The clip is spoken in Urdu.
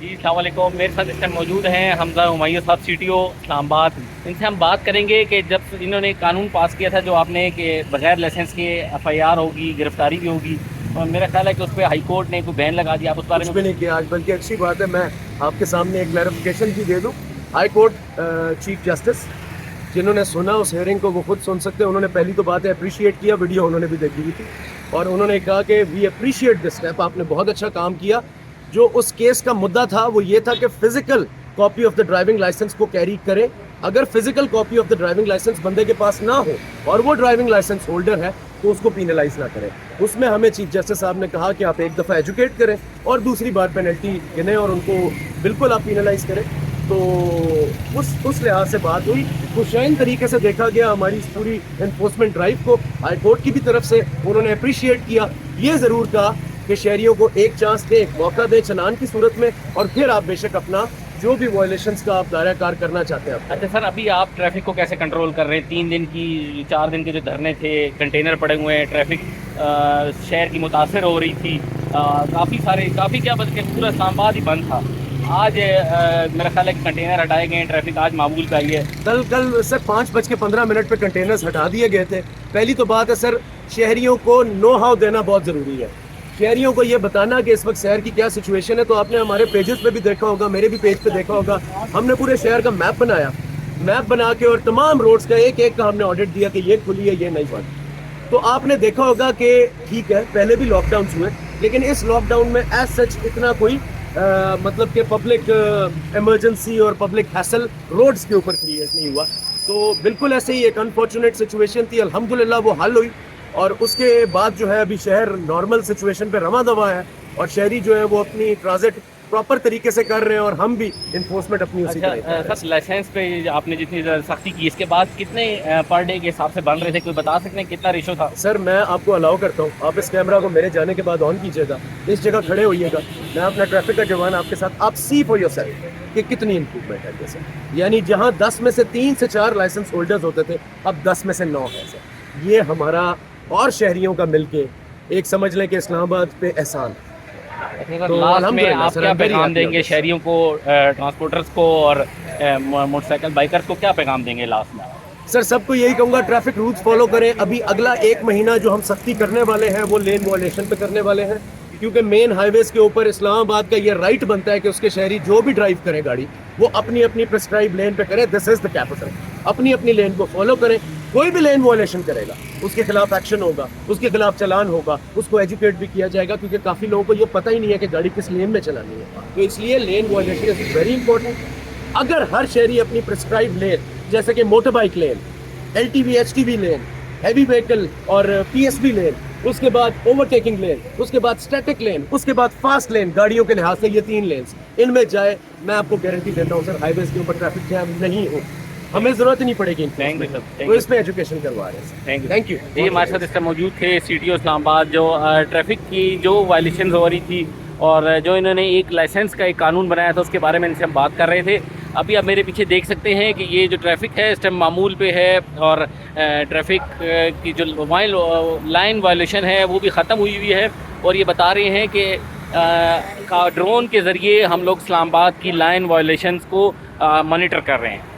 جی السلام علیکم، میرے ساتھ اس ٹائم موجود ہیں حمزہ ہمیوں صاحب CTO اسلام آباد۔ ان سے ہم بات کریں گے کہ جب انہوں نے قانون پاس کیا تھا جو آپ نے کہ بغیر لائسنس کے FIR ہوگی، گرفتاری بھی ہوگی، اور میرا خیال ہے کہ اس پہ ہائی کورٹ نے کوئی بین لگا دیا، آپ اس بارے کچھ میں بھی نہیں کیا آج، بلکہ اچھی بات ہے میں آپ کے سامنے ایک کلیریفیکیشن بھی دے دوں۔ ہائی کورٹ چیف جسٹس جنہوں نے سنا اس ہیئرنگ کو وہ خود سن سکتے ہیں۔ انہوں نے پہلی تو بات ہے اپریشیٹ کیا، ویڈیو انہوں نے بھی دیکھی ہوئی تھی، اور انہوں نے کہا کہ وی اپریشیٹ دس اسٹیپ، آپ نے بہت اچھا کام کیا۔ جو اس کیس کا مدعا تھا وہ یہ تھا کہ physical copy of the driving license کو کیری کرے۔ اگر physical copy of the driving license بندے کے پاس نہ ہو اور وہ ڈرائیونگ لائسنس ہولڈر ہے تو اس کو پینلائز نہ کرے۔ اس میں ہمیں چیف جسٹس صاحب نے کہا کہ آپ ایک دفعہ ایجوکیٹ کریں اور دوسری بار پینلٹی گنیں اور ان کو بالکل آپ پینلائز کریں۔ تو اس لحاظ سے بات ہوئی، خوشائن طریقے سے دیکھا گیا ہماری اس پوری انفورسمنٹ ڈرائیو کو۔ ہائی کورٹ کی بھی طرف سے انہوں نے اپریشیٹ کیا، یہ ضرور کہا کہ شہریوں کو ایک چانس دیں، ایک موقع دیں چلان کی صورت میں، اور پھر آپ بے شک اپنا جو بھی وائلیشنز کا آپ دائرہ کار کرنا چاہتے ہیں آپ۔ اچھا سر، ابھی آپ ٹریفک کو کیسے کنٹرول کر رہے ہیں؟ 3 دن کی 4 دن کے جو دھرنے تھے، کنٹینر پڑے ہوئے ہیں، ٹریفک شہر کی متاثر ہو رہی تھی، کافی کیا بلکہ پورا اسلام آباد ہی بند تھا۔ آج میرا خیال ہے کہ کنٹینر ہٹائے گئے ہیں، ٹریفک آج معمول کا ہی ہے۔ کل سر 5:15 پہ کنٹینرز ہٹا دیے گئے تھے۔ پہلی تو بات ہے سر، شہریوں کو نو ہاؤ دینا بہت ضروری ہے۔ شہریوں کو یہ بتانا کہ اس وقت شہر کی کیا سچویشن ہے۔ تو آپ نے ہمارے پیجز پہ بھی دیکھا ہوگا، میرے بھی پیج پہ دیکھا ہوگا، ہم نے پورے شہر کا میپ بنایا، میپ بنا کے اور تمام روڈز کا ایک ایک کا ہم نے آڈٹ دیا کہ یہ کھلی ہے، یہ نہیں بند۔ تو آپ نے دیکھا ہوگا کہ ٹھیک ہے پہلے بھی لاک ڈاؤنس ہوئے، لیکن اس لاک ڈاؤن میں ایز سچ اتنا کوئی مطلب کہ پبلک ایمرجنسی اور پبلک ہیسل روڈز کے اوپر کریٹ نہیں ہوا۔ تو بالکل ایسے ہی ایک انفارچونیٹ سچویشن تھی، الحمدللہ وہ حل ہوئی، اور اس کے بعد جو ہے ابھی شہر نارمل سچویشن پہ رواں دواں ہے، اور شہری جو ہے وہ اپنی ٹرانزٹ پراپر طریقے سے کر رہے ہیں، اور ہم بھی انفورسمنٹ اپنی اسی طرح کر رہے ہیں۔ سر لائسنس پہ آپ نے جتنی سختی کی، اس کے بعد کتنے پر ڈے کے حساب سے بن رہے تھے؟ کوئی بتا سکتے ہیں کتنا ریشو تھا؟ سر میں آپ کو الاؤ کرتا ہوں، آپ اس کیمرہ کو میرے جانے کے بعد آن کیجیے گا، اس جگہ کھڑے ہوئیے گا، میں اپنا ٹریفک کا جوان آپ کے ساتھ، آپ سی فور یور سیلف کہ کتنی امپروومنٹ ہے جیسے، یعنی جہاں 10 میں سے 3 سے 4 لائسنس ہولڈرز ہوتے تھے اب 10 میں سے 9 ہے سر۔ یہ ہمارا اور شہریوں کا مل کے ایک سمجھ لیں کہ اسلام آباد پہ احسان۔ لاسٹ میں الحمدللہ آپ سر، کیا I'm very پیغام happy دیں on گے this. شہریوں کو، ٹرانسپورٹرز کو اور موٹر سائیکل بائکرز کو کیا پیغام دیں گے لاسٹ میں؟ سر سب کو یہی کہوں گا ٹریفک رولز فالو کریں۔ ابھی اگلا 1 مہینہ جو ہم سختی کرنے والے ہیں وہ لین وائلیشن پہ کرنے والے ہیں، کیونکہ مین ہائی ویز کے اوپر اسلام آباد کا یہ رائٹ بنتا ہے کہ اس کے شہری جو بھی ڈرائیو کریں گاڑی وہ اپنی اپنی پرسکرائب لین پہ کریں۔ دس از دا کیپٹل، اپنی اپنی لین کو فالو کریں۔ کوئی بھی لین وائلیشن کرے گا اس کے خلاف ایکشن ہوگا، اس کے خلاف چلان ہوگا، اس کو ایجوکیٹ بھی کیا جائے گا، کیونکہ کافی لوگوں کو یہ پتہ ہی نہیں ہے کہ گاڑی کس لین میں چلانی ہے۔ تو اس لیے لین وائلیشن از ویری امپورٹنٹ۔ اگر ہر شہری اپنی پرسکرائب لین جیسے کہ موٹر بائک لین، LTV HTV لین، ہیوی وہیکل اور PSV لین، اس کے بعد اوور ٹیکنگ لین، اس کے بعد اسٹیٹک لین، اس کے بعد فاسٹ لین، گاڑیوں کے لحاظ سے یہ 3 لینز ان میں جائے، میں آپ کو گارنٹی دیتا ہوں سر ہائی ویز کے اوپر ٹریفک جام نہیں ہو، ہمیں ضرورت ہی نہیں پڑے گی۔ تو اس پہ ایجوکیشن کروا رہے ہیں۔ تھینک یو جی ہمارے ساتھ اس ٹائم موجود تھے CTO اسلام آباد، جو ٹریفک کی جو وائلیشنز ہو رہی تھی اور جو انہوں نے ایک لائسنس کا ایک قانون بنایا تھا اس کے بارے میں ان سے ہم بات کر رہے تھے۔ ابھی آپ میرے پیچھے دیکھ سکتے ہیں کہ یہ جو ٹریفک ہے اس ٹائم معمول پہ ہے، اور ٹریفک کی جو لائن وائلیشن ہے وہ بھی ختم ہوئی ہے، اور یہ بتا رہے ہیں کہ ڈرون کے ذریعے ہم لوگ اسلام آباد کی لائن وائلیشنز کو مانیٹر کر رہے ہیں۔